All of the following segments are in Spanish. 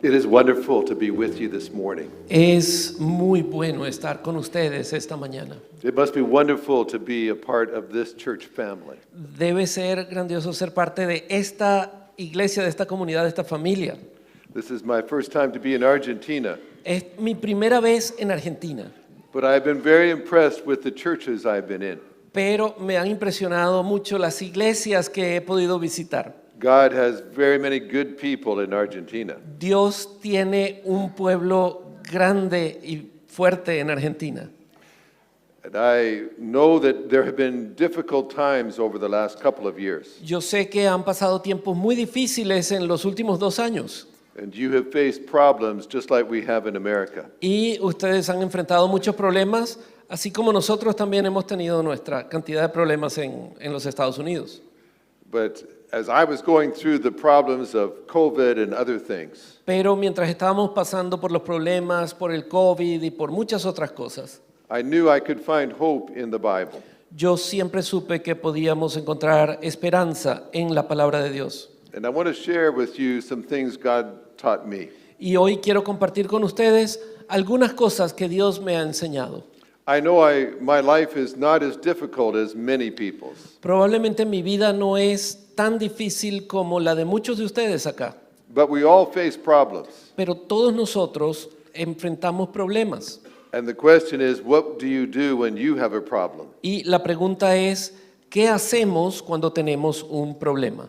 It is wonderful to be with you this morning. Es muy bueno estar con ustedes esta mañana. It must be wonderful to be a part of this church family. Debe ser grandioso ser parte de esta iglesia, de esta comunidad, de esta familia. This is my first time to be in Argentina, Es mi primera vez en Argentina, but I've been very impressed with the churches I've been in. pero me han impresionado mucho las iglesias que he podido visitar. God has very many good people in Argentina. Dios tiene un pueblo grande y fuerte en Argentina. And I know that there have been difficult times over the last couple of years. Yo sé que han pasado tiempos muy difíciles en los últimos 2 años And you have faced problems just like we have in America. y ustedes han enfrentado muchos problemas, así como nosotros también hemos tenido nuestra cantidad de problemas en los Estados Unidos. But as I was going through the problems of COVID and other things, Pero mientras estábamos pasando por los problemas, por el COVID y por muchas otras cosas, I knew I could find hope in the Bible. yo siempre supe que podíamos encontrar esperanza en la palabra de Dios. And I want to share with you some things God taught me. Y hoy quiero compartir con ustedes algunas cosas que Dios me ha enseñado. I know my life is not as difficult as many people's, Probablemente mi vida no es tan difícil como la de muchos de ustedes acá, but we all face problems. pero todos nosotros enfrentamos problemas. And the question is, what do you do when you have a problem? Y la pregunta es, ¿qué hacemos cuando tenemos un problema?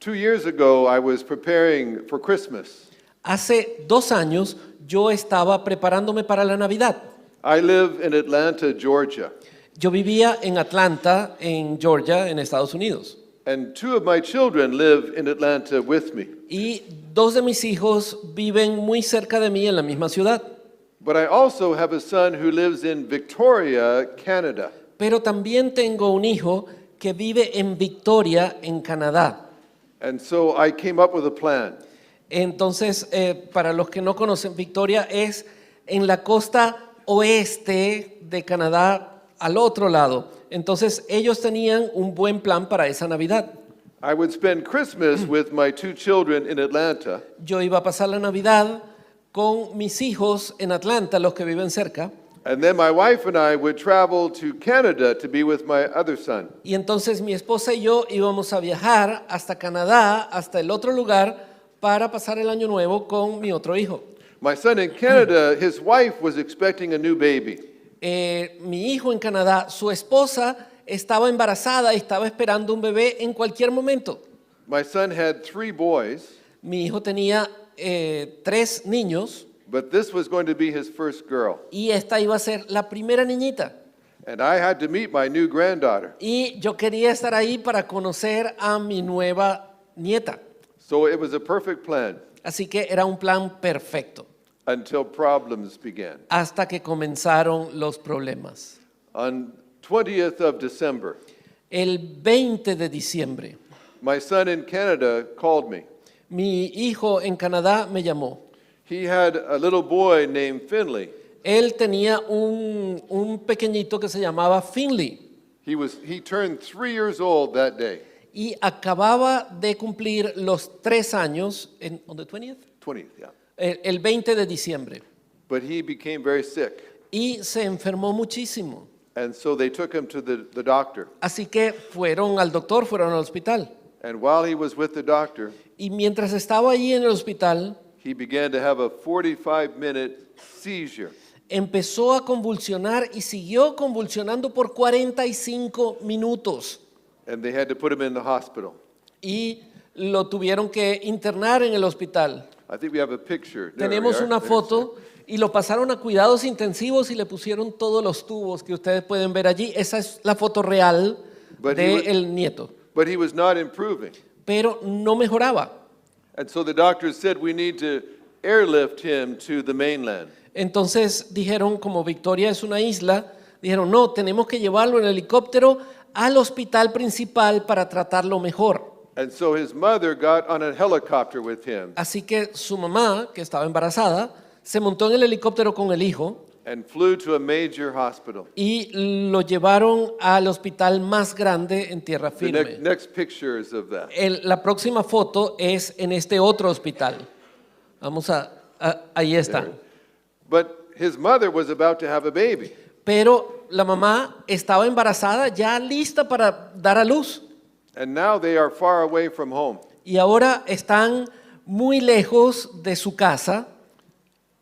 2 years ago, I was preparing for Christmas. Hace 2 años yo estaba preparándome para la Navidad. I live in Atlanta, Georgia, Yo vivía en Atlanta, en Georgia, en Estados Unidos. and 2 of my children live in Atlanta with me. Y 2 de mis hijos viven muy cerca de mí en la misma ciudad. But I also have a son who lives in Victoria, Canada. Pero también tengo un hijo que vive en Victoria, en Canadá. And so I came up with a plan. Entonces, para los que no conocen, Victoria es en la costa oeste de Canadá, al otro lado. Entonces, ellos tenían un buen plan para esa Navidad. I would spend Christmas with my 2 children in Atlanta, Yo iba a pasar la Navidad con mis hijos en Atlanta, los que viven cerca. and then my wife and I would travel to Canada to be with my other son. Y entonces mi esposa y yo íbamos a viajar hasta Canadá, hasta el otro lugar, para pasar el año nuevo con mi otro hijo. My son in Canada, his wife was expecting a new baby. Mi hijo en Canadá, su esposa estaba embarazada y estaba esperando un bebé en cualquier momento. My son had 3 boys, Mi hijo tenía 3 niños but this was going to be his first girl. y esta iba a ser la primera niñita. And I had to meet my new granddaughter. Y yo quería estar ahí para conocer a mi nueva nieta. So it was a perfect plan Así que era un plan perfecto until problems began. hasta que comenzaron los problemas. On 20th of December, El 20 de diciembre, my son in Canada called me. mi hijo en Canadá me llamó. He had a little boy named Finley. Él tenía un pequeñito que se llamaba Finley He turned 3 years old that day. y acababa de cumplir los 3 años on the 20th? 20th, yeah. El 20 de diciembre. But he became very sick. Y se enfermó muchísimo. And so they took him to the doctor. Así que fueron al doctor, fueron al hospital. And while he was with the doctor, Y mientras estaba allí en el hospital, he began to have a 45-minute seizure. empezó a convulsionar y siguió convulsionando por 45 minutos. And they had to put him in the hospital. Y lo tuvieron que internar en el hospital. I think we have a picture. There we Tenemos are. una There's foto y lo pasaron a cuidados intensivos y le pusieron todos los tubos que ustedes pueden ver allí. Esa es la foto real But he was- del nieto. But he was not improving. Pero no mejoraba. And so the doctors said we need to airlift him to the mainland. Entonces dijeron, como Victoria es una isla, dijeron, no, tenemos que llevarlo en helicóptero al hospital principal para tratarlo mejor. And so his mother got on a helicopter with him Así que su mamá, que estaba embarazada, se montó en el helicóptero con el hijo and flew to a major hospital. y lo llevaron al hospital más grande en tierra The firme. next picture is of that. La próxima foto es en este otro hospital. Ahí está. But his mother was about to have a baby. Pero la mamá estaba embarazada, ya lista para dar a luz. And now they are far away from home. Y ahora están muy lejos de su casa.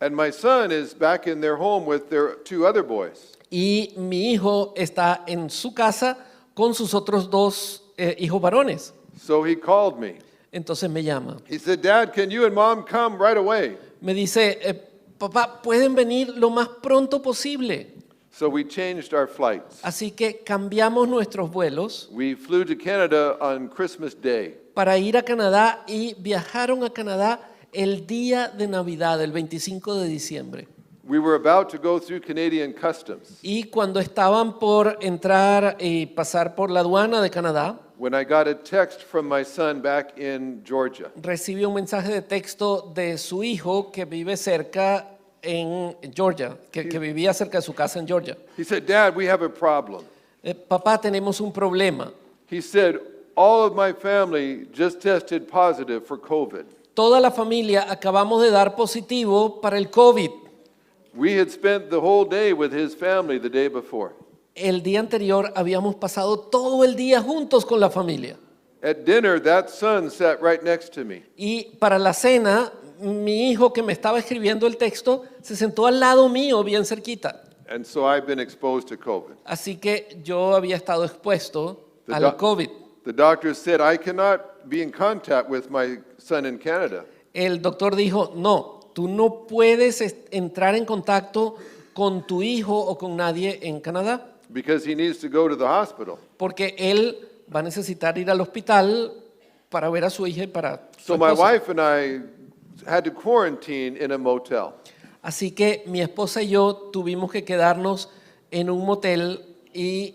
And my son is back in their home with their two other boys. Y mi hijo está en su casa con sus otros dos hijos varones. So he called me. Entonces me llama. He said, Dad, can you and Mom come right away? Me dice, papá, ¿pueden venir lo más pronto posible? So we changed our flights. Así que cambiamos nuestros vuelos We flew to Canada on Christmas Day. para ir a Canadá y viajaron a Canadá el día de Navidad, el 25 de diciembre. We were about to go through Canadian customs Y cuando estaban por entrar y pasar por la aduana de Canadá, when I got a text from my son back in Georgia. recibió un mensaje de texto de su hijo que vive cerca en Georgia, que vivía cerca de su casa en Georgia. He said, Dad, we have a problem. Papá, tenemos un problema. He said, all of my family just tested positive for COVID. Toda la familia acabamos de dar positivo para el COVID. We had spent the whole day with his family the day before. El día anterior habíamos pasado todo el día juntos con la familia. At dinner, that son sat right next to me. Y para la cena, mi hijo que me estaba escribiendo el texto se sentó al lado mío, bien cerquita. And so I've been exposed to COVID. Así que yo había estado expuesto The al doc- COVID. The doctor said, I cannot be in contact with my son in Canada. El doctor dijo, no, tú no puedes entrar en contacto con tu hijo o con nadie en Canadá, Because he needs to go to the hospital. porque él va a necesitar ir al hospital para ver a su hija y para su So my esposa. wife and I had to quarantine in a motel. Así que mi esposa y yo tuvimos que quedarnos en un motel y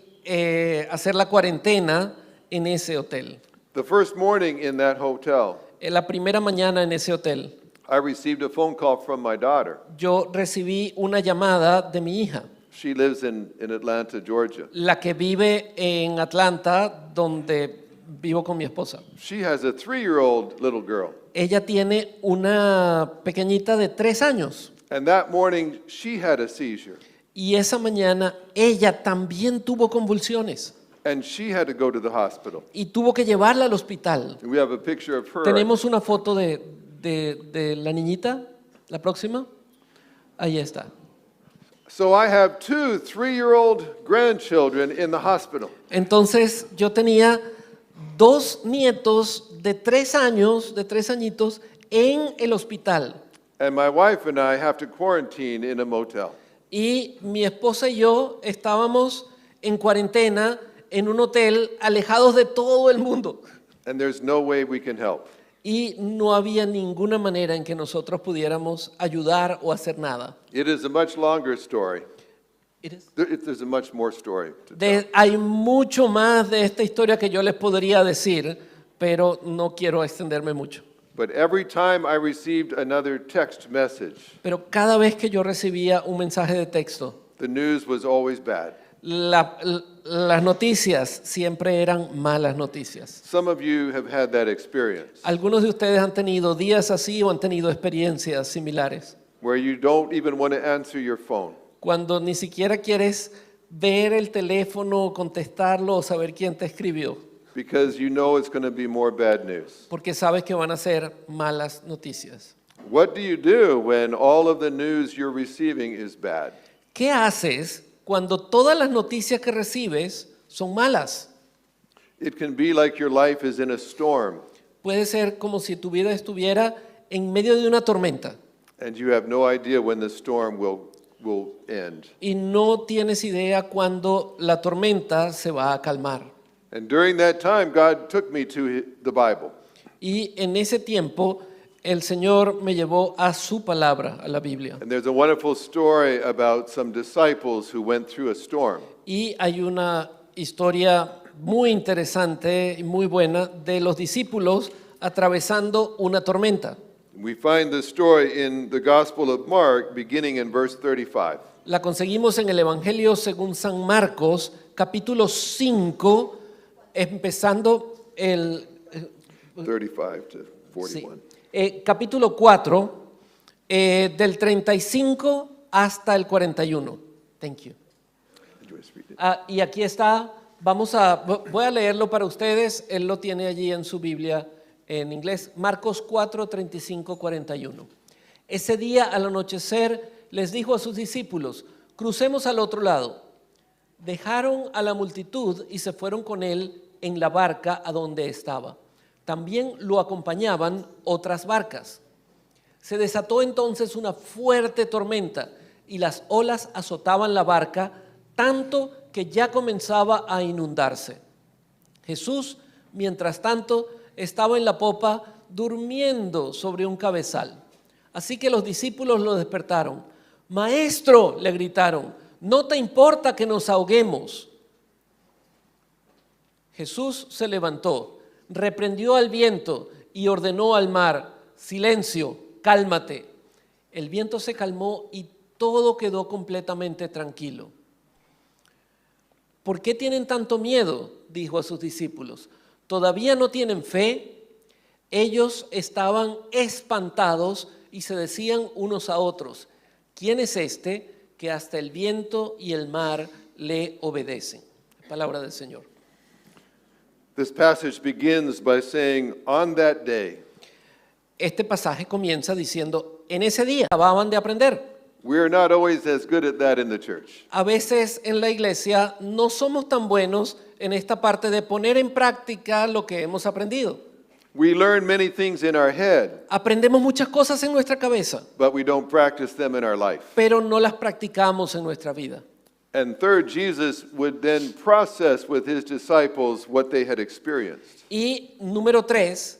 hacer la cuarentena en ese hotel. The first morning in that hotel, En la primera mañana en ese hotel, I received a phone call from my daughter. yo recibí una llamada de mi hija, She lives in Atlanta, Georgia. la que vive en Atlanta, donde vivo con mi esposa. She has a 3-year-old little girl. Ella tiene una pequeñita de 3 años And that morning, she had a seizure. y esa mañana ella también tuvo convulsiones And she had to go to the hospital. y tuvo que llevarla al hospital. We have a picture of her. Tenemos una foto de la niñita, la próxima. Ahí está. So I have 2 3-year-old grandchildren in the hospital. Entonces yo tenía 2 nietos de 3 años, de 3 añitos, en el hospital. And my wife and I have to quarantine in a motel. Y mi esposa y yo estábamos en cuarentena en un hotel, alejados de todo el mundo. And there's no way we can help. Y no había ninguna manera en que nosotros pudiéramos ayudar o hacer nada. It is a much longer story. There's a much more story to tell. Hay mucho más de esta historia que yo les podría decir, pero no quiero extenderme mucho. But every time I received another text message, Pero cada vez que yo recibía un mensaje de texto, the news was always bad. las noticias siempre eran malas noticias. Some of you have had that experience Algunos de ustedes han tenido días así o han tenido experiencias similares, where you don't even want to answer your phone cuando ni siquiera quieres ver el teléfono, contestarlo o saber quién te escribió, because you know it's going to be more bad news. porque sabes que van a ser malas noticias. What do you do when all of the news you're receiving is bad? ¿Qué haces cuando todas las noticias que recibes son malas? It can be like your life is in a storm Puede ser como si tu vida estuviera en medio de una tormenta and you have no idea when the storm will end. y no tienes idea cuándo la tormenta se va a calmar. And during that time, God took me to the Bible. Y en ese tiempo el Señor me llevó a su palabra, a la Biblia. And there's a wonderful story about some disciples who went through a storm. Y hay una historia muy interesante y muy buena de los discípulos atravesando una tormenta. We find the story in the Gospel of Mark, beginning in verse 35. La conseguimos en el Evangelio según San Marcos, capítulo 5, empezando el 35 to sí, 41. capítulo 4, Del 35 hasta el 41. Thank you. Y aquí está, voy a leerlo para ustedes, él lo tiene allí en su Biblia en inglés, Marcos 4, 35, 41. Ese día al anochecer les dijo a sus discípulos, crucemos al otro lado. Dejaron a la multitud y se fueron con él en la barca a donde estaba. También lo acompañaban otras barcas. Se desató entonces una fuerte tormenta y las olas azotaban la barca tanto que ya comenzaba a inundarse. Jesús, mientras tanto, estaba en la popa durmiendo sobre un cabezal. Así que los discípulos lo despertaron. Maestro, le gritaron, ¿no te importa que nos ahoguemos? Jesús se levantó, reprendió al viento y ordenó al mar, silencio, cálmate. El viento se calmó y todo quedó completamente tranquilo. ¿Por qué tienen tanto miedo?, dijo a sus discípulos. ¿Todavía no tienen fe? Ellos estaban espantados y se decían unos a otros, ¿quién es este que hasta el viento y el mar le obedecen? Palabra del Señor. This passage begins by saying, on that day. Este pasaje comienza diciendo, en ese día acababan de aprender. We are not always as good at that in the church. A veces en la iglesia no somos tan buenos en esta parte de poner en práctica lo que hemos aprendido. We learn many things in our head, Aprendemos muchas cosas en nuestra cabeza, but we don't practice them in our life. pero no las practicamos en nuestra vida. And third, Jesus would then process with his disciples what they had experienced. Y número 3,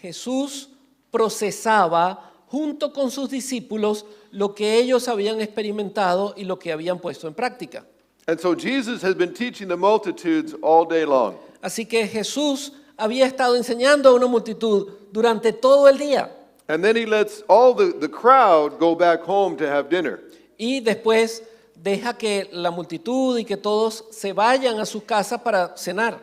Jesús procesaba junto con sus discípulos lo que ellos habían experimentado y lo que habían puesto en práctica. And so Jesus has been teaching the multitudes all day long. Así que Jesús había estado enseñando a una multitud durante todo el día. And then he lets all the crowd go back home to have dinner. Y después deja que la multitud y que todos se vayan a sus casas para cenar.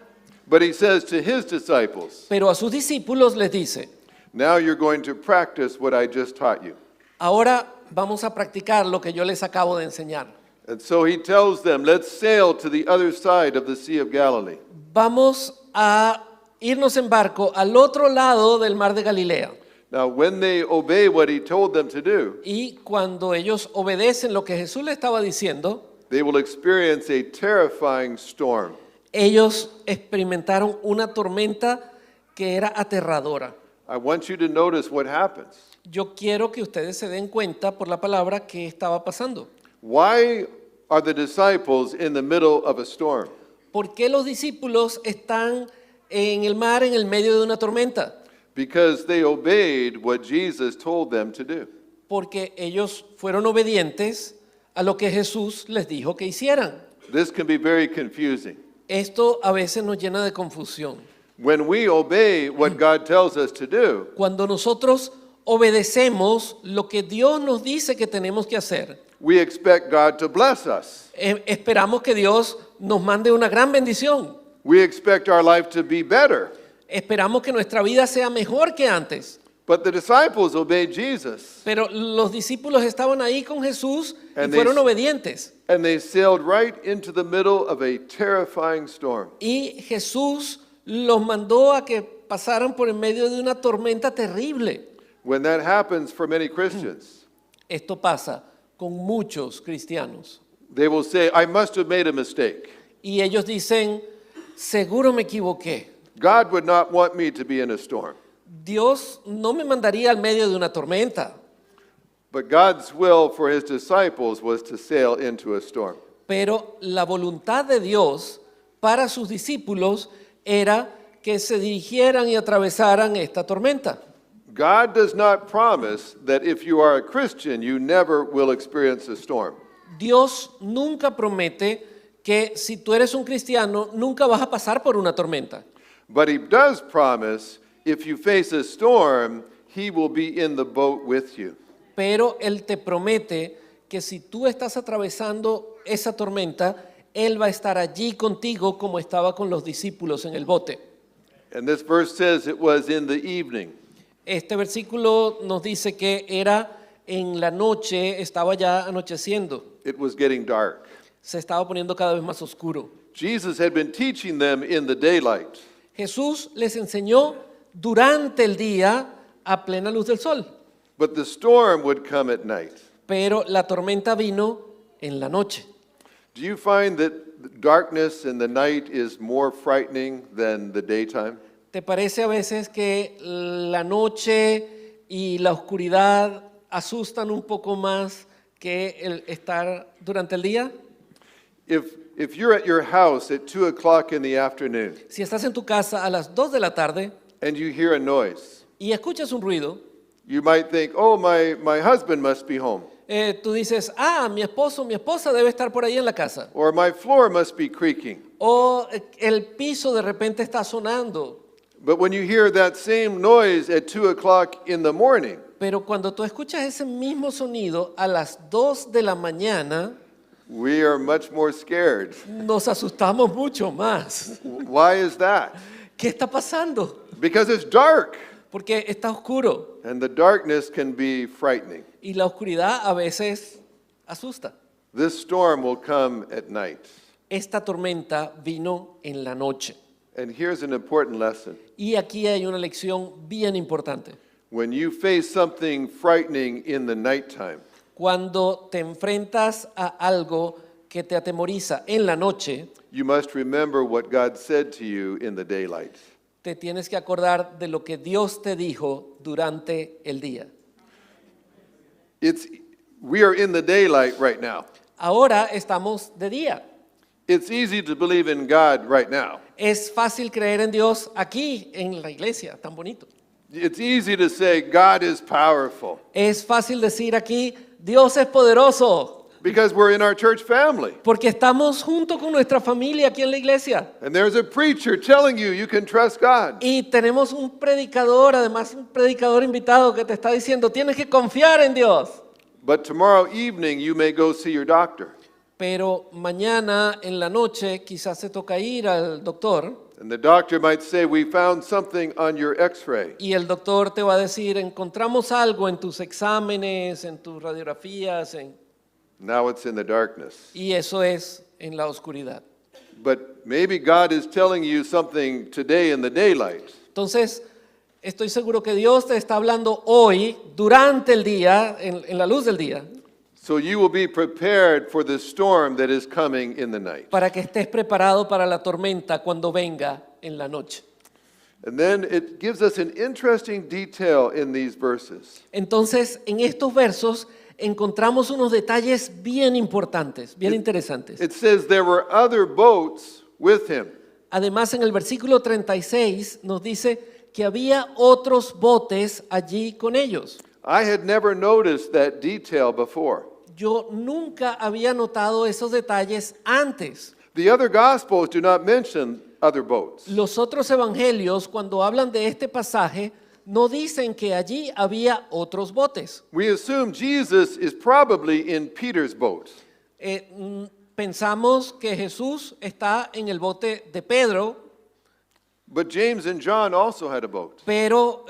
But he says to his disciples, Pero a sus discípulos les dice, now you're going to practice what I just taught you. ahora vamos a practicar lo que yo les acabo de enseñar. And so he tells them, let's sail to the other side of the Sea of Galilee. Vamos a irnos en barco al otro lado del mar de Galilea. Now, when they obey what he told them to do, Y cuando ellos obedecen lo que Jesús les estaba diciendo, they will experience a terrifying storm. ellos experimentaron una tormenta que era aterradora. I want you to notice what happens. Yo quiero que ustedes se den cuenta por la palabra que estaba pasando. Why are the disciples in the middle of a storm? ¿Por qué los discípulos están en el mar en el medio de una tormenta? Because they obeyed what Jesus told them to do. Porque ellos fueron obedientes a lo que Jesús les dijo que hicieran. This can be very confusing. Esto a veces nos llena de confusión. When we obey what God tells us to do, Cuando nosotros obedecemos lo que Dios nos dice que tenemos que hacer, we expect God to bless us. esperamos que Dios nos mande una gran bendición. We expect our life to be better. Esperamos que nuestra vida sea mejor que antes. But the disciples obeyed Jesus, Pero los discípulos estaban ahí con Jesús y And fueron they- obedientes. and they sailed right into the middle of a terrifying storm. Y Jesús los mandó a que pasaran por en medio de una tormenta terrible. When that happens for many Christians, Esto pasa con muchos cristianos. they will say, I must have made a mistake. Y ellos dicen, seguro me equivoqué. God would not want me to be in a storm. Dios no me mandaría al medio de una tormenta. But God's will for his disciples was to sail into a storm. Pero la voluntad de Dios para sus discípulos era que se dirigieran y atravesaran esta tormenta. God does not promise that if you are a Christian, you never will experience a storm. Dios nunca promete que si tú eres un cristiano, nunca vas a pasar por una tormenta. But he does promise if you face a storm, he will be in the boat with you. Pero Él te promete que si tú estás atravesando esa tormenta, Él va a estar allí contigo como estaba con los discípulos en el bote. And this verse says it was in the evening. Este versículo nos dice que era en la noche estaba ya anocheciendo, It was getting dark. se estaba poniendo cada vez más oscuro. Jesus had been teaching them in the daylight. Jesús les enseñó durante el día a plena luz del sol, But the storm would come at night. pero la tormenta vino en la noche. Do you find that darkness in the night is more frightening than the daytime? ¿Te parece a veces que la noche y la oscuridad asustan un poco más que el estar durante el día? If you're at your house at 2 o'clock in the afternoon Si estás en tu casa a las 2 de la tarde and you hear a noise, y escuchas un ruido, you might think, oh, my husband must be home, tú dices, mi esposo, mi esposa debe estar por ahí en la casa. or my floor must be creaking. O el piso de repente está sonando. But when you hear that same noise at 2 o'clock in the morning, Pero cuando tú escuchas ese mismo sonido a las 2 de la mañana, we are much more scared. nos asustamos mucho más. Why is that? ¿Qué está pasando? Because it's dark, Porque está oscuro and the darkness can be frightening. y la oscuridad a veces asusta. This storm will come at night. Esta tormenta vino en la noche. And here's an important lesson. Y aquí hay una lección bien importante. When you face something frightening in the nighttime, Cuando te enfrentas a algo que te atemoriza en la noche, you must remember what God said to you in the daylight. te tienes que acordar de lo que Dios te dijo durante el día. We are in the daylight right now. Ahora estamos de día. It's easy to believe in God right now. Es fácil creer en Dios aquí en la iglesia, tan bonito. It's easy to say God is powerful Es fácil decir aquí, Dios es poderoso, because we're in our church family. porque estamos junto con nuestra familia aquí en la iglesia. And there's a preacher telling you you can trust God. Y tenemos un predicador, además un predicador invitado que te está diciendo, tienes que confiar en Dios. But tomorrow evening you may go see your doctor. Pero mañana en la noche quizás te toca ir al doctor And the doctor might say, we found something on your x-ray. y el doctor te va a decir, encontramos algo en tus exámenes, en tus radiografías, Now it's in the darkness. y eso es en la oscuridad. But maybe God is telling you something today in the daylight. Entonces, estoy seguro que Dios te está hablando hoy, durante el día, en la luz del día, So you will be prepared for the storm that is coming in the night. para que estés preparado para la tormenta cuando venga en la noche. And then it gives us an interesting detail in these verses. Entonces, en estos versos encontramos unos detalles bien importantes, bien interesantes. It says there were other boats with him. Además, en el versículo 36 nos dice que había otros botes allí con ellos. I had never noticed that detail before. Yo nunca había notado esos detalles antes. The other gospels do not mention other boats. Los otros evangelios, cuando hablan de este pasaje, no dicen que allí había otros botes. We assume Jesus is probably in Peter's boat. Pensamos que Jesús está en el bote de Pedro, But James and John also had a boat. pero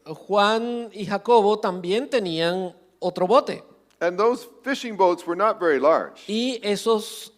Juan y Jacobo también tenían otro bote. And those fishing boats were not very large. Y esos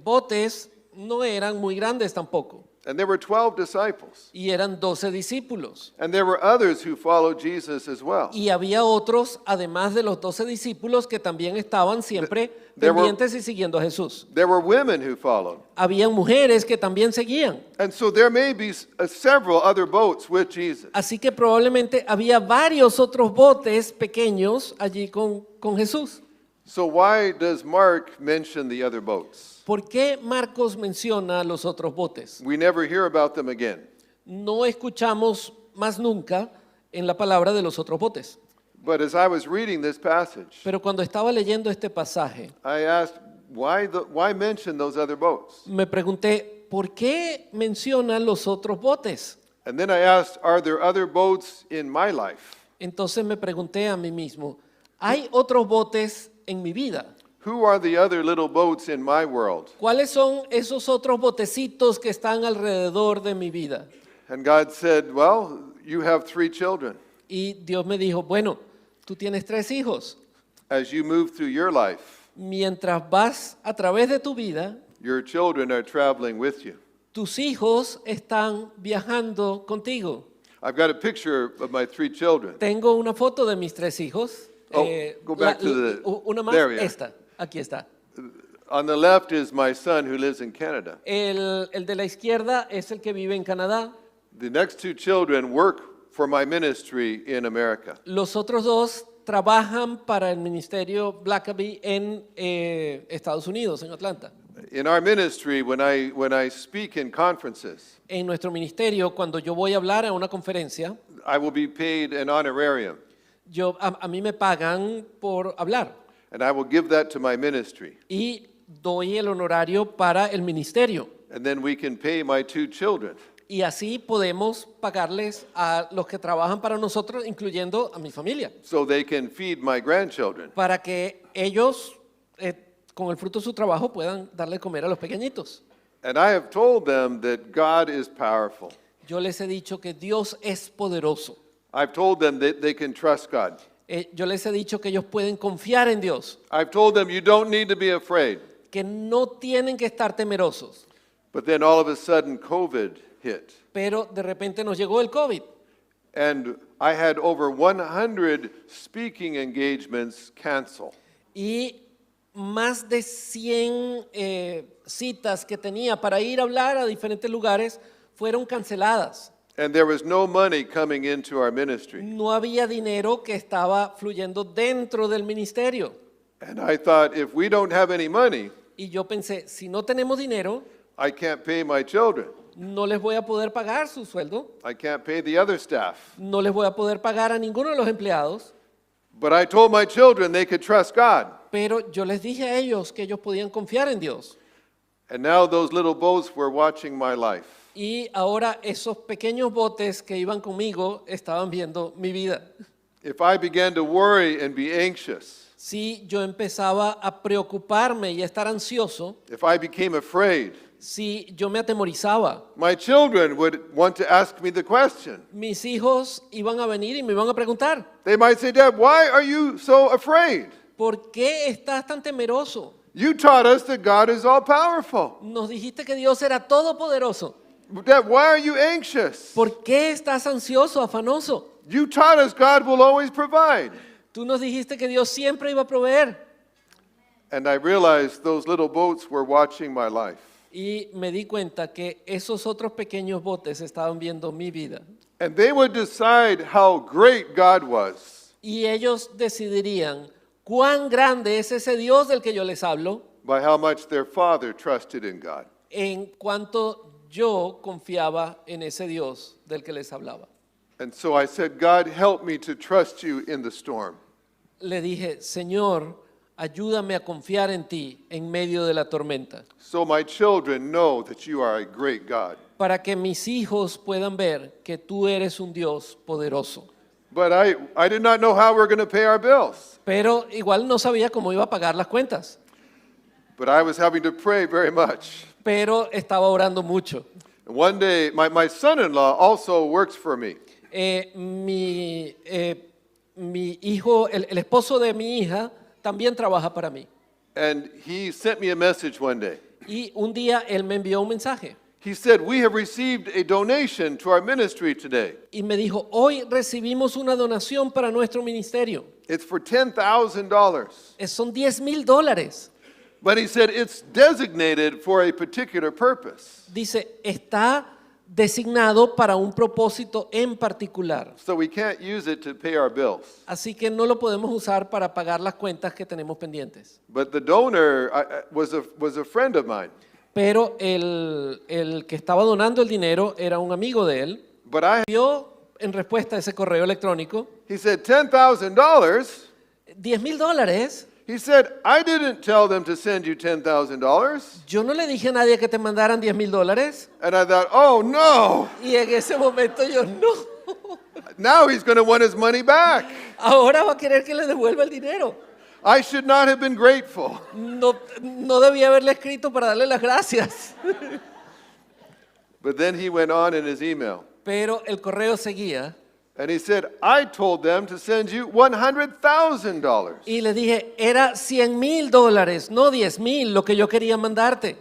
botes no eran muy grandes tampoco. And there were 12 disciples. Y eran 12 discípulos. And there were others who followed Jesus as well. Y había otros, además de los 12 discípulos, que también estaban siempre There were- pendientes y siguiendo a Jesús. There were women who followed. Habían mujeres que también seguían. And so there may be several other boats with Jesus. Así que probablemente había varios otros botes pequeños allí con Jesús. So why does Mark mention the other boats? ¿Por qué Marcos menciona los otros botes? We never hear about them again. No escuchamos más nunca en la palabra de los otros botes. But as I was reading this passage, Pero cuando estaba leyendo este pasaje, I asked, why mention those other boats? me pregunté, ¿por qué menciona los otros botes? And then I asked, are there other boats in my life? Entonces me pregunté a mí mismo, ¿hay otros botes en mi vida? Who are the other little boats in my world? ¿Cuáles son esos otros botecitos que están alrededor de mi vida? And God said, well, you have 3 children. Y Dios me dijo, bueno, Tú tienes 3 hijos. As you move through your life, Mientras vas a través de tu vida, your children are traveling with you. tus hijos están viajando contigo. I've got a picture of my 3 children. Tengo una foto de mis 3 hijos. Oh, go back to the- una más, there we are. esta, aquí está. On the left is my son who lives in Canada. El de la izquierda es el que vive en Canadá. The next 2 children work for my ministry in America. Los otros 2 trabajan para el ministerio Blackaby en Estados Unidos, en Atlanta. In our ministry, when I speak in conferences, En nuestro ministerio, cuando yo voy a hablar a una conferencia, I will be paid an honorarium, a mí me pagan por hablar and I will give that to my ministry. y doy el honorario para el ministerio. And then we can pay my 2 children. Y así podemos pagarles a los que trabajan para nosotros, incluyendo a mi familia, So they can feed my grandchildren. para que ellos, con el fruto de su trabajo, puedan darle de comer a los pequeñitos. And I have told them that God is powerful. Yo les he dicho que Dios es poderoso. I've told them that they can trust God. Yo les he dicho que ellos pueden confiar en Dios, I've told them you don't need to be afraid. que no tienen que estar temerosos. But then all of a sudden COVID hit. Pero de repente nos llegó el COVID And I had over 100 speaking engagements cancel. y más de 100 citas que tenía para ir a hablar a diferentes lugares fueron canceladas. And there was no money coming into our ministry. No había dinero que estaba fluyendo dentro del ministerio. And I thought, if we don't have any money, Y yo pensé, si no tenemos dinero, I can't pay my children. no les voy a poder pagar su sueldo, I can't pay the other staff. no les voy a poder pagar a ninguno de los empleados. But I told my children they could trust God. Pero yo les dije a ellos que ellos podían confiar en Dios. And now those little boats were watching my life. Y ahora esos pequeños botes que iban conmigo estaban viendo mi vida. If I began to worry and be anxious, Si yo empezaba a preocuparme y a estar ansioso, if I became afraid, si yo me atemorizaba, my children would want to ask me the question. mis hijos iban a venir y me iban a preguntar, They might say, Dad, why are you so afraid? ¿por qué estás tan temeroso? You taught us that God is all powerful. Nos dijiste que Dios era todopoderoso. Dad, why are you anxious? ¿Por qué estás ansioso, afanoso? You taught us God will always provide. Tú nos dijiste que Dios siempre iba a proveer. And I realized those little boats were watching my life. Y me di cuenta que esos otros pequeños botes estaban viendo mi vida. And they would decide how great God was Y ellos decidirían cuán grande es ese Dios del que yo les hablo, by how much their father trusted in God. en cuanto yo confiaba en ese Dios del que les hablaba. And so I said, God, help me to trust you in the storm. Le dije, Señor, ayúdame a confiar en ti en medio de la tormenta, So my children know that you are a great God. para que mis hijos puedan ver que tú eres un Dios poderoso. But I did not know how we were going to pay our bills. Pero igual no sabía cómo iba a pagar las cuentas, But I was having to pray very much. pero estaba orando mucho. And one day, my son-in-law also works for me. Mi hijo, el esposo de mi hija, también trabaja para mí. And he sent me a message one day. Y un día él me envió un mensaje He said, we have received a donation to our ministry today. y me dijo, hoy recibimos una donación para nuestro ministerio. It's for $10,000. Son $10,000. But he said, it's designated for a particular purpose. Dice, está designado para un propósito en particular. So we can't use it to pay our bills. Así que no lo podemos usar para pagar las cuentas que tenemos pendientes. But the donor was a friend of mine. Pero el que estaba donando el dinero era un amigo de él. But I, Vio en respuesta a ese correo electrónico, he said, $10,000. $10,000. He said, I didn't tell them to send you $10,000. Yo no le dije a nadie que te mandaran $10,000. And I thought, oh no, Y en ese momento yo, no, now he's going to want his money back. ahora va a querer que le devuelva el dinero. I should not have been grateful. No debía haberle escrito para darle las gracias. But then he went on in his email, Pero el correo seguía And he said, I told them to send you $100,000. Y le dije, era $100,000, no 10,000 lo que yo quería mandarte.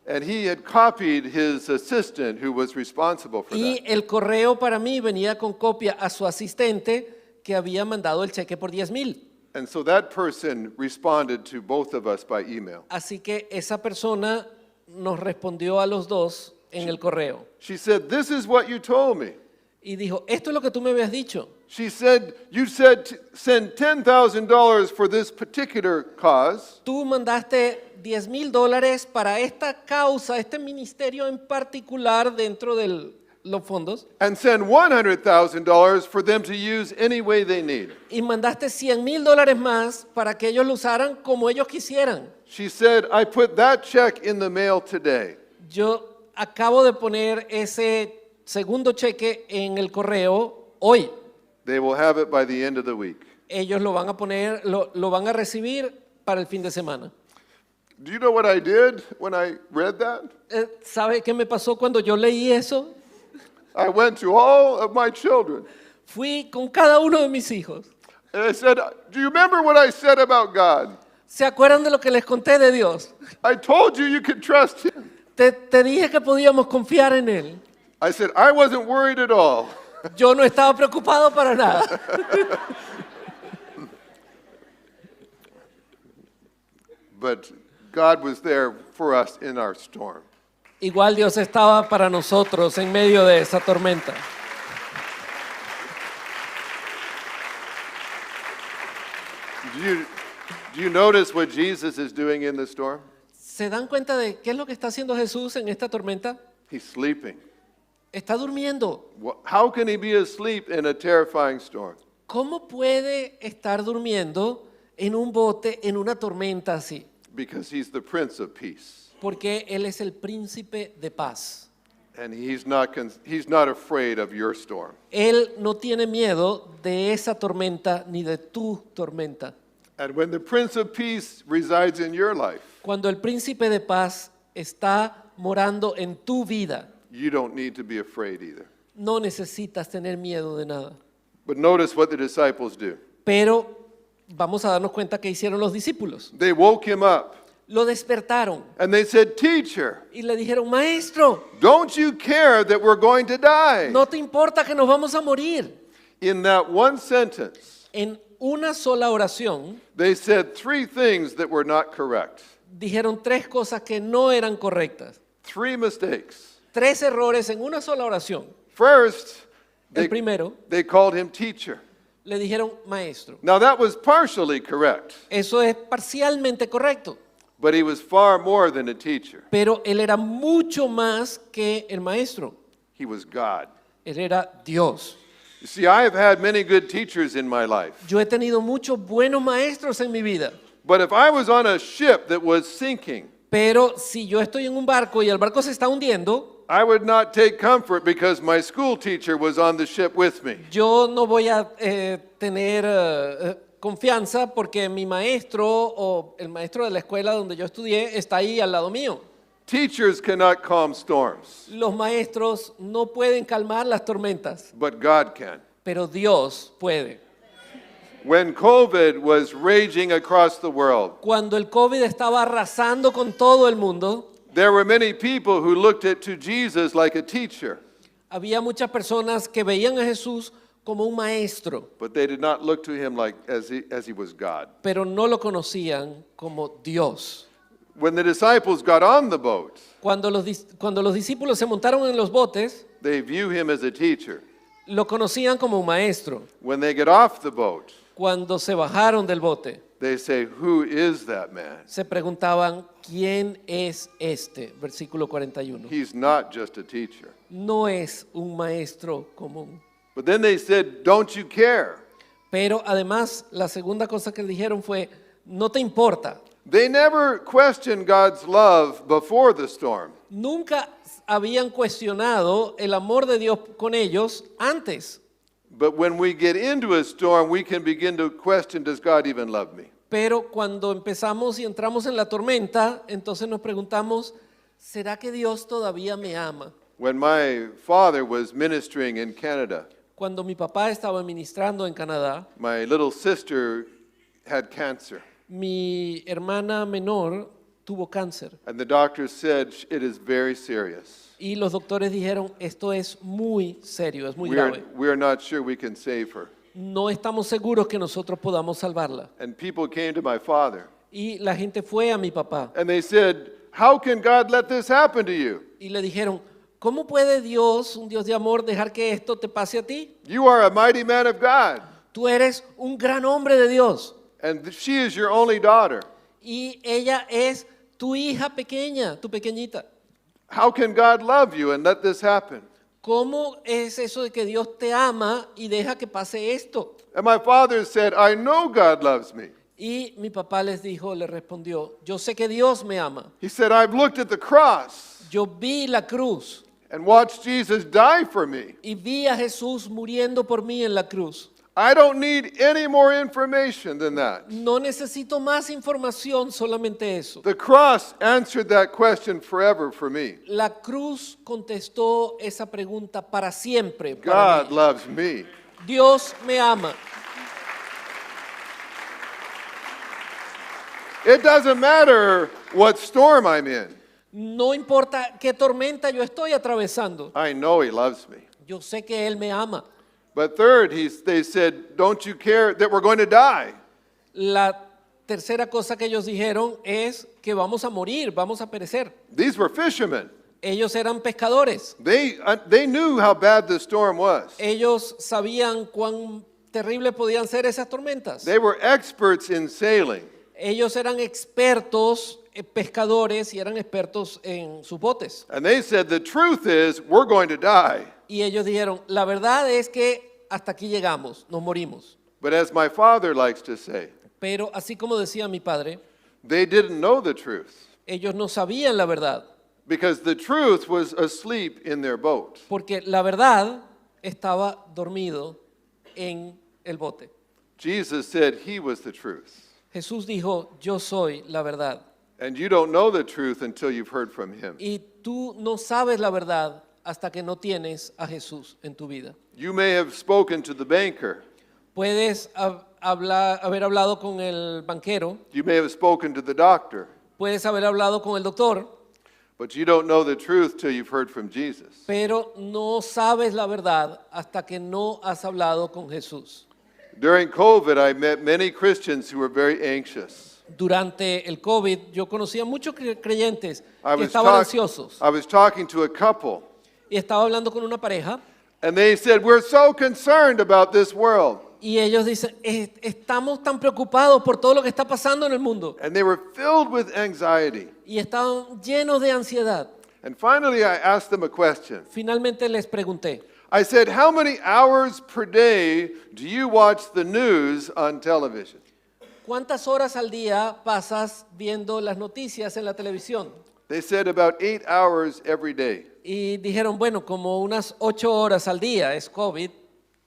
And he had copied his assistant who was responsible for Y that. el correo para mí venía con copia a su asistente que había mandado el cheque por 10,000. And so that person responded to both of us by email. Así que esa persona nos respondió a los dos en el correo. She said, this is what you told me. Y dijo, esto es lo que tú me habías dicho. She said, you said send $10,000 for this particular cause. Tú mandaste $10,000 para esta causa, este ministerio en particular dentro de los fondos. And send $100,000 for them to use any way they need. Y mandaste $100,000 más para que ellos lo usaran como ellos quisieran. She said, I put that check in the mail today. Yo acabo de poner ese segundo cheque en el correo hoy. They will have it by the end of the week. Ellos lo van a poner, lo van a recibir para el fin de semana. Do you know what I did when I read that? ¿Sabe qué me pasó cuando yo leí eso? I went to all of my children Fui con cada uno de mis hijos. and I said, do you remember what I said about God? ¿Se acuerdan de lo que les conté de Dios? I told you you could trust him. Te dije que podíamos confiar en Él. I said, I wasn't worried at all. Yo no estaba preocupado para nada. But God was there for us in our storm. Igual Dios estaba para nosotros en medio de esa tormenta. Do you notice what Jesus is doing in the storm? ¿Se dan cuenta de qué es lo que está haciendo Jesús en esta tormenta? He's sleeping. Está durmiendo. How can he be asleep in a terrifying storm? ¿Cómo puede estar durmiendo en un bote en una tormenta así? Because he's the Prince of Peace. Porque Él es el príncipe de paz. And he's not afraid of your storm. Él no tiene miedo de esa tormenta ni de tu tormenta. And when the Prince of Peace resides in your life, Cuando el príncipe de paz está morando en tu vida, you don't need to be afraid either. no necesitas tener miedo de nada. But notice what the disciples do. Pero vamos a darnos cuenta que hicieron los discípulos. They woke him up Lo despertaron and they said, Teacher, y le dijeron, maestro, don't you care that we're going to die? ¿no te importa que nos vamos a morir? In that one sentence, En una sola oración they said three things that were not correct. dijeron tres cosas que no eran correctas. Three mistakes. Tres errores en una sola oración. First, El primero, they called him teacher. le dijeron maestro. Now that was partially correct, Eso es parcialmente correcto, but he was far more than a teacher. pero él era mucho más que el maestro. He was God. Él era Dios. You see, I have had many good teachers in my life. Yo he tenido muchos buenos maestros en mi vida, But if I was on a ship that was sinking, pero si yo estoy en un barco y el barco se está hundiendo, I would not take comfort because my school teacher was on the ship with me. yo no voy a tener confianza porque mi maestro o el maestro de la escuela donde yo estudié está ahí al lado mío. Teachers cannot calm storms, Los maestros no pueden calmar las tormentas, but God can. pero Dios puede. When COVID was raging across the world, Cuando el COVID estaba arrasando con todo el mundo, there were many people who looked to Jesus like a teacher, había muchas personas que veían a Jesús como un maestro, but they did not look to him like as he was God. pero no lo conocían como Dios. When the disciples got on the boat, Cuando los discípulos se montaron en los botes, they view him as a teacher. lo conocían como un maestro. When they get off the boat, Cuando se bajaron del bote, they say, "Who is that man?" se preguntaban, ¿quién es este? Versículo 41. He's not just a teacher. No es un maestro común. But then they said, "Don't you care?" Pero además, la segunda cosa que dijeron fue, no te importa. They never questioned God's love before the storm. Nunca habían cuestionado el amor de Dios con ellos antes. But when we get into a storm, we can begin to question, does God even love me? Pero cuando empezamos y entramos en la tormenta, entonces nos preguntamos, ¿será que Dios todavía me ama? When my father was ministering in Canada, Cuando mi papá estaba ministrando en Canadá, my little sister had cancer. mi hermana menor tuvo cáncer And the doctor said it is very serious. y los doctores dijeron, esto es muy serio, es muy We are, grave. we are not sure we can save her. No estamos seguros que nosotros podamos salvarla. And people came to my father Y la gente fue a mi papá and they said, how can God let this happen to you? y le dijeron, ¿cómo puede Dios, un Dios de amor, dejar que esto te pase a ti? You are a mighty man of God, Tú eres un gran hombre de Dios and she is your only daughter. y ella es tu hija pequeña, tu pequeñita. How can God love you and let this happen? ¿Cómo es eso de que Dios te ama y deja que pase esto? And my father said, I know God loves me. Y mi papá les dijo, le respondió, yo sé que Dios me ama. He said, I've looked at the cross Yo vi la cruz and watched Jesus die for me. y vi a Jesús muriendo por mí en la cruz. I don't need any more information than that. No necesito más información, solamente eso. The cross answered that question forever for me. La cruz contestó esa pregunta para siempre. Para God mí. loves me. Dios me ama. It doesn't matter what storm I'm in. No importa qué tormenta yo estoy atravesando. I know He loves me. Yo sé que Él me ama. But third, they said, don't you care that we're going to die? La tercera cosa que ellos dijeron es que vamos a morir, vamos a perecer. These were fishermen. Ellos eran pescadores. They knew how bad the storm was. Ellos sabían cuán terribles podían ser esas tormentas. They were experts in sailing. Ellos eran expertos pescadores y eran expertos en sus botes. And they said, the truth is, we're going to die. Y ellos dijeron, la verdad es que hasta aquí llegamos, nos morimos. But as my father likes to say, Pero así como decía mi padre, they didn't know the truth ellos no sabían la verdad, because the truth was asleep in their boat. porque la verdad estaba dormido en el bote. Jesus said he was the truth. Jesús dijo, yo soy la verdad. And you don't know the truth until you've heard from him. Y tú no sabes la verdad hasta que no tienes a Jesús en tu vida. You may have spoken to the banker. Puedes haber hablado con el banquero, You may have spoken to the doctor. puedes haber hablado con el doctor, But you don't know the truth till you've heard from Jesus. pero no sabes la verdad hasta que no has hablado con Jesús. During COVID, I met many Christians who were very anxious. Durante el COVID, yo conocía a muchos creyentes I que was, estaban talk- ansiosos I was talking to a couple, y estaba hablando con una pareja and they said, we're so concerned about this world. y ellos dicen, estamos tan preocupados por todo lo que está pasando en el mundo And they were filled with anxiety. y estaban llenos de ansiedad. And finally, I asked them a question. Finalmente les pregunté, I said, how many hours per day do you watch the news on television? ¿cuántas horas al día pasas viendo las noticias en la televisión? They said about 8 hours every day. Y dijeron, bueno, como unas 8 horas al día, es COVID.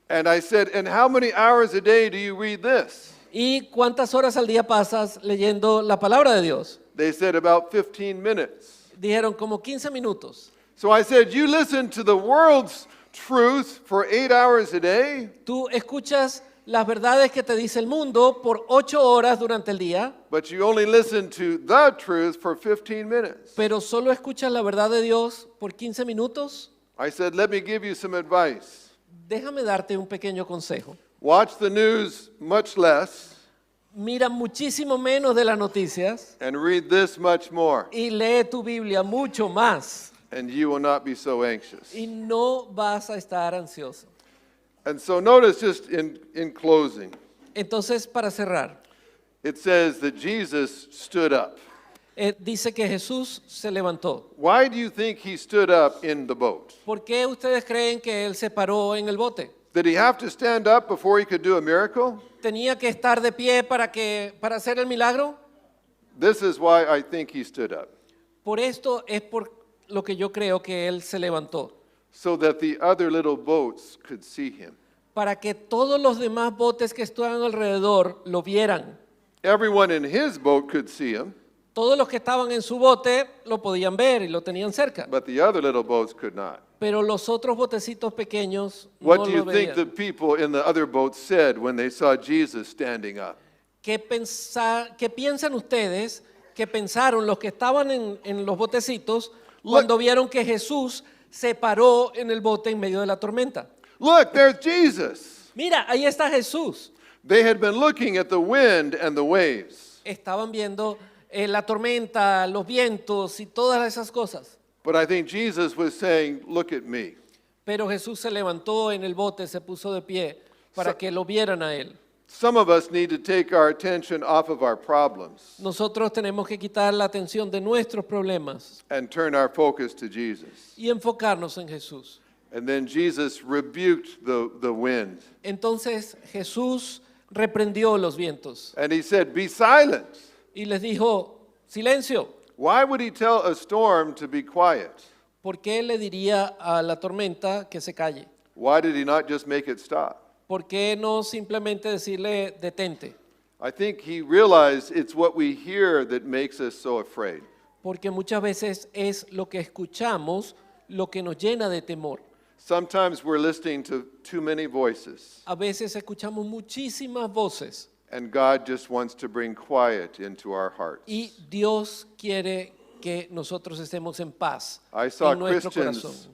And I said, and how many hours a day do you read this? ¿Y cuántas horas al día pasas leyendo la palabra de Dios? They said about 15 minutes. Dijeron, como 15 minutos. So I said, you listen to the world's truth for 8 hours a day, Tú escuchas las verdades que te dice el mundo por 8 horas durante el día, but you only listen to the truth for 15 minutes. pero solo escuchas la verdad de Dios por 15 minutos. I said, let me give you some advice. Déjame darte un pequeño consejo. Watch the news much less Mira muchísimo menos de las noticias and read this much more, y lee tu Biblia mucho más and you will not be so anxious. y no vas a estar ansioso. And so notice just in closing, Entonces, para cerrar, it says that Jesus stood up. dice que Jesús se levantó. Why do you think he stood up in the boat? ¿Por qué ustedes creen que él se paró en el bote? Did he have to stand up before he could do a miracle? ¿Tenía que estar de pie para hacer el milagro? This is why I think he stood up, Por esto es por lo que yo creo que él se levantó, so that the other little boats could see him. para que todos los demás botes que estaban alrededor lo vieran. Everyone in his boat could see him, Todos los que estaban en su bote lo podían ver y lo tenían cerca, but the other little boats could not. pero los otros botecitos pequeños What no do lo you think the veían. people in the other boats said when they saw Jesus standing up? ¿Qué piensan ustedes que pensaron los que estaban en los botecitos cuando vieron que Jesús se paró en el bote en medio de la tormenta? Look, there's Jesus. Mira, ahí está Jesús. They had been looking at the wind and the waves, Estaban viendo la tormenta, los vientos y todas esas cosas. but I think Jesus was saying, look at me. Pero Jesús se levantó en el bote, se puso de pie para que lo vieran a él. Some of us need to take our attention off of our problems Nosotros tenemos que quitar la atención de nuestros problemas and turn our focus to Jesus. y enfocarnos en Jesús. And then Jesus rebuked the wind. Entonces Jesús reprendió los vientos And he said, be silent. y les dijo, silencio. Why would he tell a storm to be quiet? ¿Por qué le diría a la tormenta que se calle? Why did he not just make it stop? ¿Por qué no simplemente decirle detente? I think he realized it's what we hear that makes us so afraid. Porque muchas veces es lo que escuchamos lo que nos llena de temor. Sometimes we're listening to too many voices, A veces escuchamos muchísimas voces and God just wants to bring quiet into our hearts. y Dios quiere que nosotros estemos en paz I saw en nuestro corazón.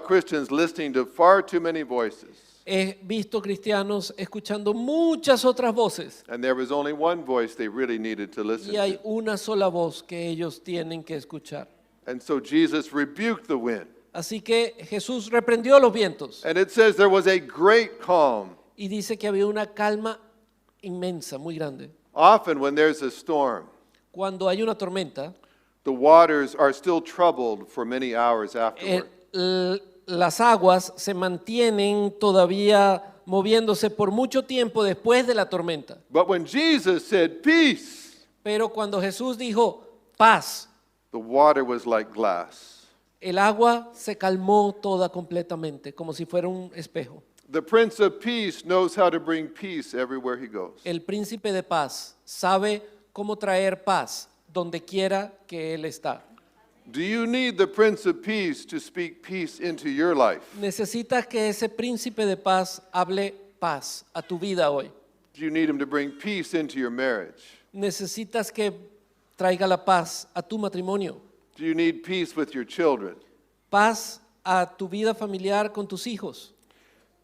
Christians listening to far too many voices, He visto cristianos escuchando muchas otras voces and there was only one voice they really needed to listen y hay to. una sola voz que ellos tienen que escuchar. And so Jesus rebuked the wind. Así que Jesús reprendió los vientos And it says there was a great calm. y dice que había una calma inmensa, muy grande. Often when there's a storm, Cuando hay una tormenta, the waters are still troubled for many hours afterward. las aguas se mantienen todavía moviéndose por mucho tiempo después de la tormenta. But when Jesus said peace, Pero cuando Jesús dijo paz, the water was like glass. el agua se calmó toda completamente, como si fuera un espejo. The Prince of Peace knows how to bring peace everywhere he goes. El príncipe de paz sabe cómo traer paz donde quiera que él está. Do you need the Prince of Peace to speak peace into your life? Necesitas que ese príncipe de paz hable paz a tu vida hoy. Do you need him to bring peace into your marriage? Necesitas que traiga la paz a tu matrimonio, Do you need peace with your children? paz a tu vida familiar con tus hijos.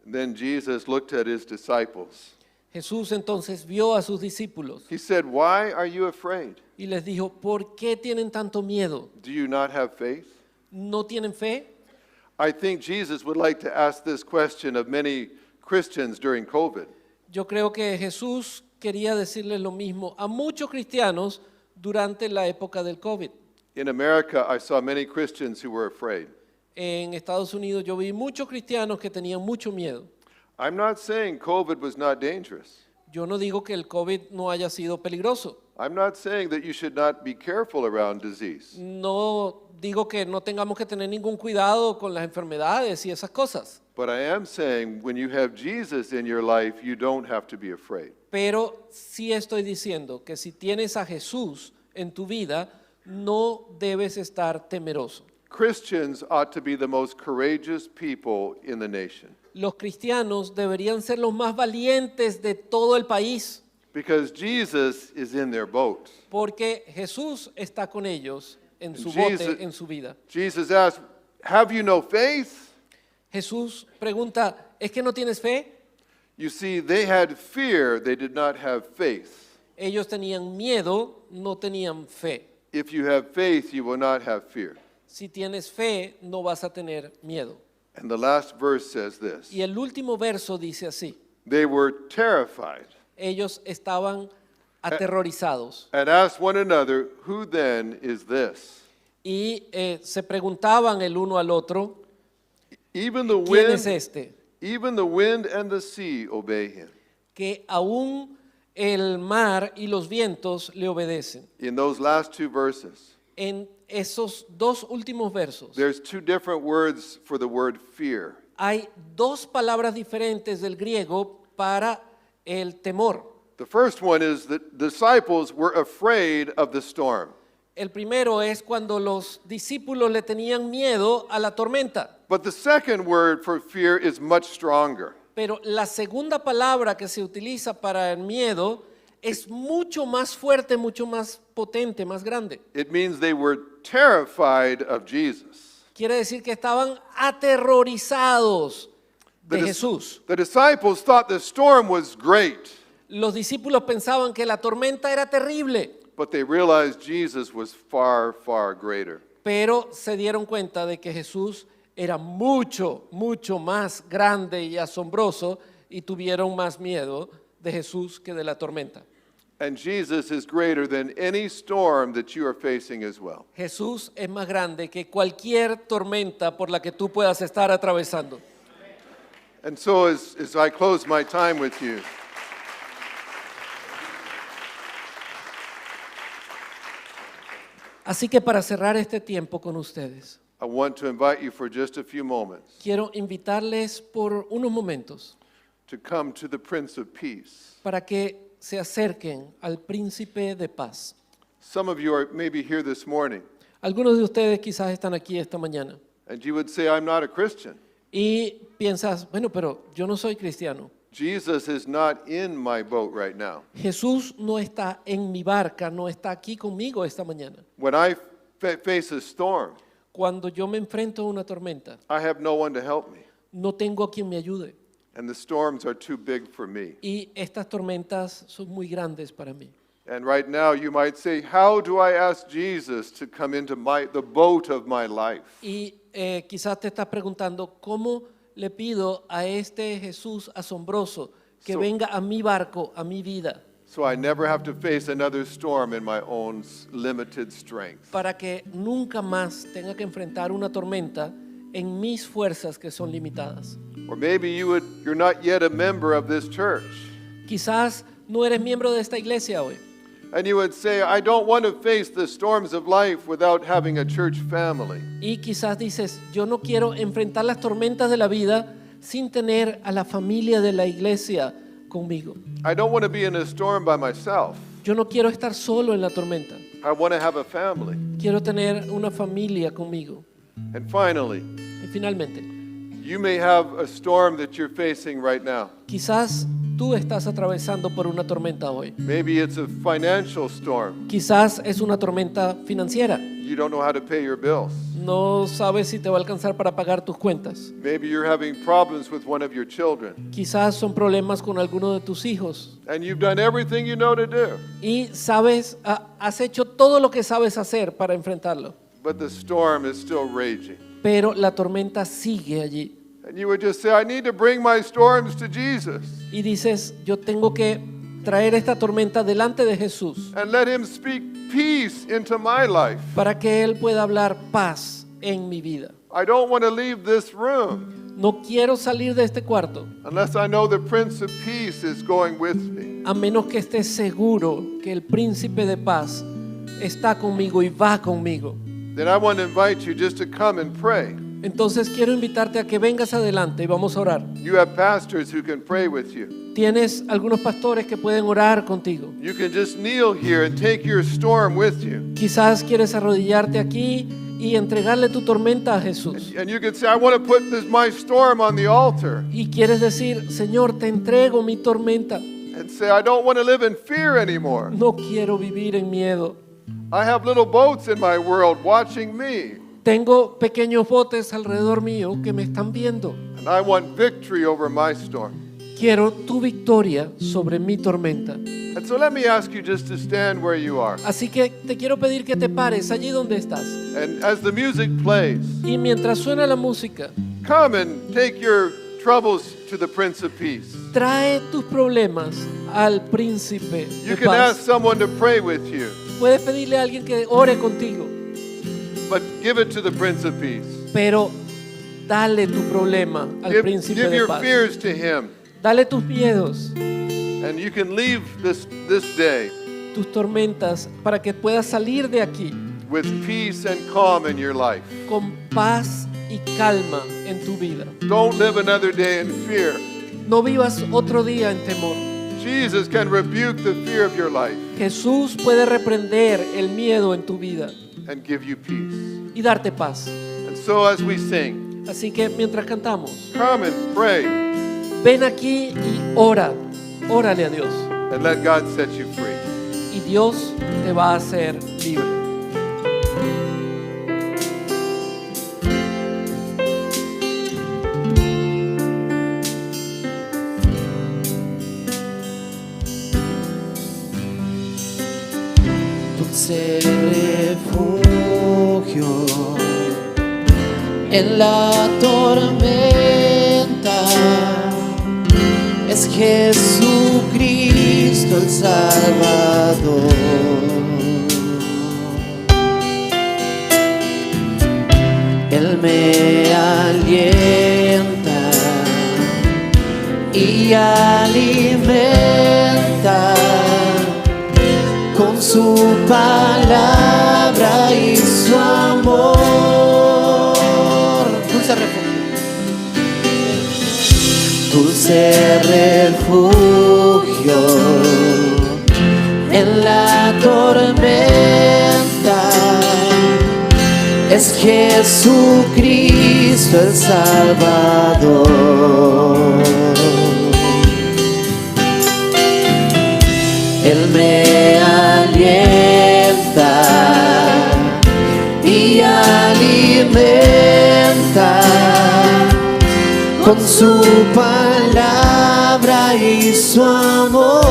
And then Jesus looked at his disciples. Jesús entonces vio a sus discípulos He said, why are you afraid? y les dijo, ¿por qué tienen tanto miedo? Do you not have faith? ¿No tienen fe? I think Jesus would like to ask this question of many Christians during COVID. Yo creo que Jesús quería decirles lo mismo a muchos cristianos durante la época del COVID. In America, I saw many Christians who were afraid. En Estados Unidos yo vi muchos cristianos que tenían mucho miedo. I'm not saying COVID was not dangerous. Yo no digo que el COVID no haya sido peligroso. I'm not saying that you should not be careful around disease. No digo que no tengamos que tener ningún cuidado con las enfermedades y esas cosas. But I am saying when you have Jesus in your life, you don't have to be afraid. Pero sí estoy diciendo que si tienes a Jesús en tu vida, no debes estar temeroso. Christians ought to be the most courageous people in the nation Los cristianos deberían ser los más valientes de todo el país, because Jesus is in their boat. porque Jesús está con ellos en su Jesus- bote, en su vida. Jesus asked, have you no faith? Jesús pregunta, ¿es que no tienes fe? You see, they had fear, they did not have faith. Ellos tenían miedo, no tenían fe. If you have faith, you will not have fear. Si tienes fe, no vas a tener miedo. And the last verse says this. Y el último verso dice así, They were terrified ellos estaban aterrorizados and asked one another, who then is this? y se preguntaban el uno al otro, Even the ¿quién es wind, este? even the wind and the sea obey him. Que aún el mar y los vientos le obedecen. In those last two verses, En esos dos últimos versos there's two different words for the word fear. hay dos palabras diferentes del griego para el temor. The first one is that disciples were afraid of the storm. El primero es cuando los discípulos le tenían miedo a la tormenta. But the second word for fear is much stronger. Pero la segunda palabra que se utiliza para el miedo es mucho más fuerte, mucho más potente, más grande. It means they were terrified of Jesus. Quiere decir que estaban aterrorizados de Jesús. The disciples thought the storm was great, Los discípulos pensaban que la tormenta era terrible, but they realized Jesus was far, far greater. pero se dieron cuenta de que Jesús era mucho, mucho más grande y asombroso y tuvieron más miedo de Jesús que de la tormenta. And Jesus is greater than any storm that you are facing as well. Jesús es más grande que cualquier tormenta por la que tú puedas estar atravesando. And so as I close my time with you, Así que para cerrar este tiempo con ustedes, I want to invite you for just a few moments quiero invitarles por unos momentos to come to the Prince of Peace. para que se acerquen al príncipe de paz. Some of you are maybe here this morning, Algunos de ustedes quizás están aquí esta mañana and you would say, I'm not a Christian. y piensas, bueno, pero yo no soy cristiano. Jesus is not in my boat right now. Jesús no está en mi barca, no está aquí conmigo esta mañana. When I face a storm, Cuando yo me enfrento a una tormenta, I have no one to help me, no tengo a quien me ayude and the storms are too big for me. y estas tormentas son muy grandes para mí. And right now you might say, how do I ask Jesus to come into the boat of my life? Y quizás te estás preguntando, ¿cómo le pido a este Jesús asombroso que venga a mi barco, a mi vida, So I never have to face another storm in my own limited strength. para que nunca más tenga que enfrentar una tormenta en mis fuerzas que son limitadas? Or maybe you're not yet a member of this church. Quizás no eres miembro de esta iglesia hoy And you would say, I don't want to face the storms of life without having a church family. y quizás dices, yo no quiero enfrentar las tormentas de la vida sin tener a la familia de la iglesia conmigo. I don't want to be in a storm by myself. Yo no quiero estar solo en la tormenta. I want to have a family. Quiero tener una familia conmigo. And finally, Y finalmente, you may have a storm that you're facing right now. quizás tú estás atravesando por una tormenta hoy. Maybe it's a financial storm. Quizás es una tormenta financiera. You don't know how to pay your bills. No sabes si te va a alcanzar para pagar tus cuentas. Maybe you're having problems with one of your children. Quizás son problemas con alguno de tus hijos. And you've done everything you know to do. Y sabes, has hecho todo lo que sabes hacer para enfrentarlo. But the storm is still raging. Pero la tormenta sigue allí. And you would just say, I need to bring my storms to Jesus Y dices, yo tengo que traer esta tormenta delante de Jesús and let him speak peace into my life. para que Él pueda hablar paz en mi vida. I don't want to leave this room No quiero salir de este cuarto unless I know the Prince of Peace is going with me. a menos que esté seguro que el príncipe de paz está conmigo y va conmigo. Then I want to invite you just to come and pray. Entonces quiero invitarte a que vengas adelante y vamos a orar. You have pastors who can pray with you. Tienes algunos pastores que pueden orar contigo. You can just kneel here and take your storm with you. Quizás quieres arrodillarte aquí y entregarle tu tormenta a Jesús. And you can say, I want to put my storm on the altar. Y quieres decir, Señor, te entrego mi tormenta. And say, I don't want to live in fear anymore. No quiero vivir en miedo. I have little boats in my world watching me. Tengo pequeños botes alrededor mío que me están viendo. And I want victory over my storm. Quiero tu victoria sobre mi tormenta. And so let me ask you just to stand where you are. Así que te quiero pedir que te pares allí donde estás. And as the music plays, Y mientras suena la música, come and take your troubles to the Prince of Peace. trae tus problemas al príncipe You de can ask paz. someone to pray with you, Puedes pedirle a alguien que ore contigo, but give it to the Prince of Peace. pero dale tu problema al príncipe Give de your paz. fears to him. Dale tus miedos, And you can leave this day tus tormentas, para que puedas salir de aquí with peace and calm in your life. con paz y calma en tu vida. Don't live another day in fear. No vivas otro día en temor. Jesus can rebuke the fear of your life Jesús puede reprender el miedo en tu vida and give you peace. y darte paz. And so as we sing, Así que mientras cantamos, come and pray ven aquí y ora, órale a Dios and let God set you free. y Dios te va a hacer libre. Dulce refugio en la tormenta es Jesucristo el Salvador. Él me alienta y alimenta con su palabra y su amor. Dulce refugio. Dulce refugio en la tormenta es Jesucristo el Salvador. Él me alienta y alimenta con su palabra y su amor.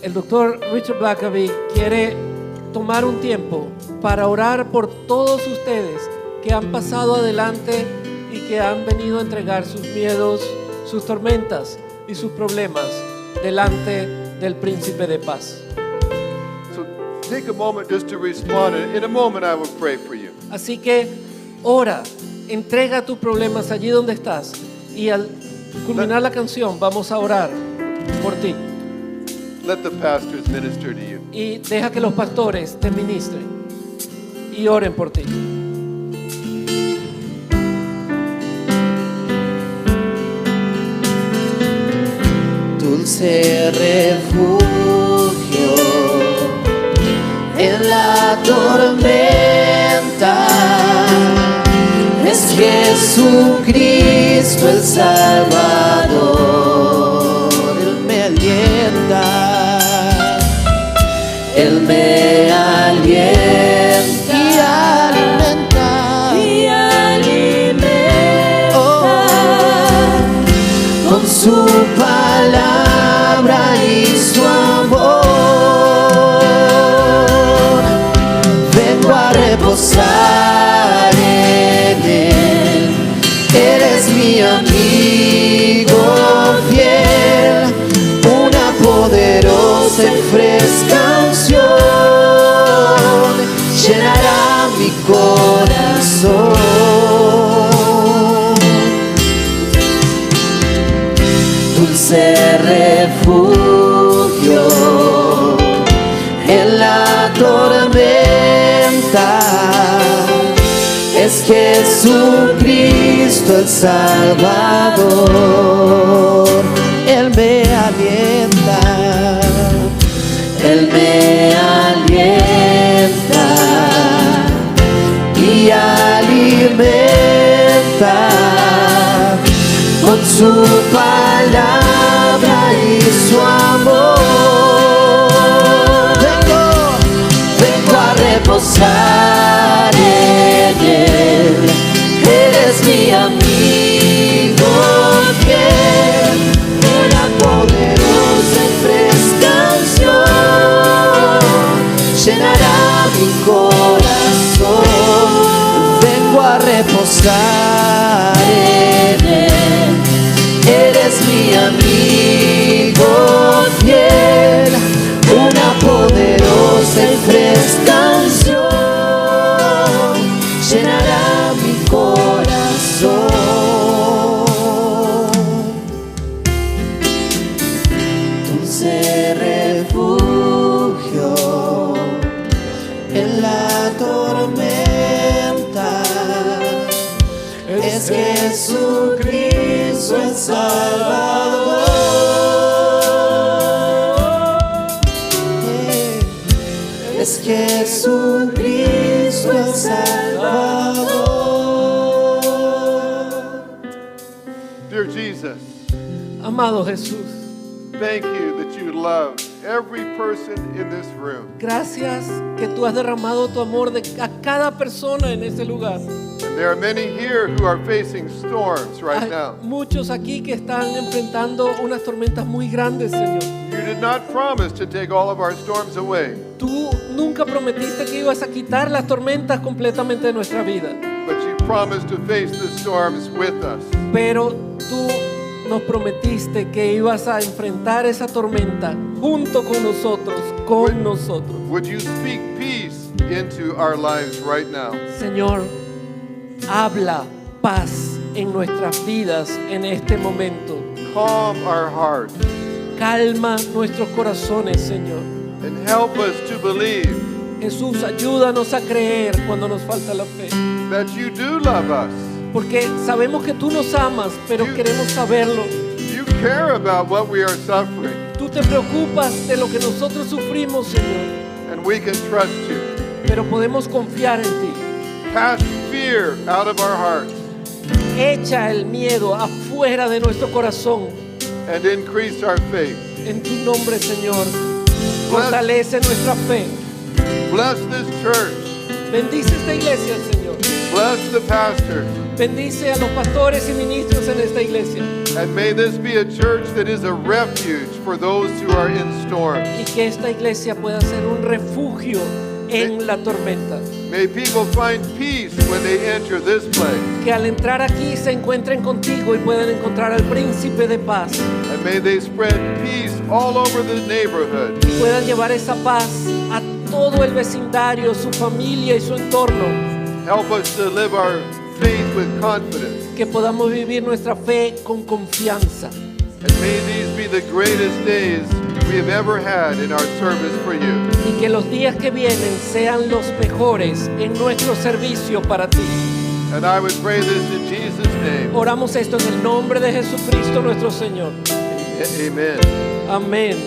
El doctor Richard Blackaby quiere tomar un tiempo para orar por todos ustedes que han pasado adelante y que han venido a entregar sus miedos, sus tormentas y sus problemas delante del Príncipe de Paz. So take a moment just to respond. And in a moment, I will pray for you. Así que ora, entrega tus problemas allí donde estás y al culminar la canción vamos a orar por ti Let the pastors minister to you. y deja que los pastores te ministren y oren por ti. Dulce refugio en la tormenta es Jesucristo el Salvador. Él me alienta, Él me alienta y alimenta, con su palabra y su amor. Vengo a reposar en Él. Eres mi amigo fiel, una poderosa y fresca unción llenará mi corazón. Dulce refugio en la tormenta es Jesucristo el Salvador. Él me alienta, Él me alienta y alimenta con su palabra y su amor. Vengo a reposar en Él. Eres mi amigo fiel, una poderosa y fresca unción llenará mi corazón. Vengo a reposar en Él. Eres mi amigo fiel, una poderosa y fresca unción llenará mi corazón. Dulce refugio en la tormenta es Jesucristo el Salvador. Jesucristo el Salvador. Dear Jesus, Amado Jesús, thank you that you love every person in this room. gracias que tú has derramado tu amor a cada persona en este lugar. And there are many here who are facing storms right Hay now. muchos aquí que están enfrentando unas tormentas muy grandes, Señor. You did not promise to take all of our storms away, Tú nunca prometiste que ibas a quitar las tormentas completamente de nuestra vida, but you promised to face the storms with us. pero tú nos prometiste que ibas a enfrentar esa tormenta junto con nosotros, con nosotros. Would you speak peace into our lives right now? Señor, habla paz en nuestras vidas en este momento. Calm our hearts Calma nuestros corazones, Señor. and help us to believe Jesús, ayúdanos a creer cuando nos falta la fe. that you do love us. Porque sabemos que tú nos amas, pero queremos saberlo. You care about what we are suffering, Tú te preocupas de lo que nosotros sufrimos, Señor, and we can trust you. pero podemos confiar en ti. Cast fear out of our hearts Echa el miedo afuera de nuestro corazón. and increase our faith. En tu nombre, Señor, fortalece nuestra fe. Bless this church. Bendice esta iglesia, Señor. Bless the pastors. Bendice a los pastores y ministros en esta iglesia. And may this be a church that is a refuge for those who are in storms. Y que esta iglesia pueda ser un refugio en la tormenta. May people find peace when they enter this place. Que al entrar aquí se encuentren contigo y puedan encontrar al príncipe de paz. And may they spread peace all over the neighborhood. Y puedan llevar esa paz a todo el vecindario, su familia y su entorno. Help us to live our faith with confidence. Que podamos vivir nuestra fe con confianza. And may these be the greatest days we have ever had in our service for you. Y que los días que vienen sean los mejores en nuestro servicio para ti. And I would pray this in Jesus' name. Oramos esto en el nombre de Jesucristo nuestro Señor. Amen. Amén.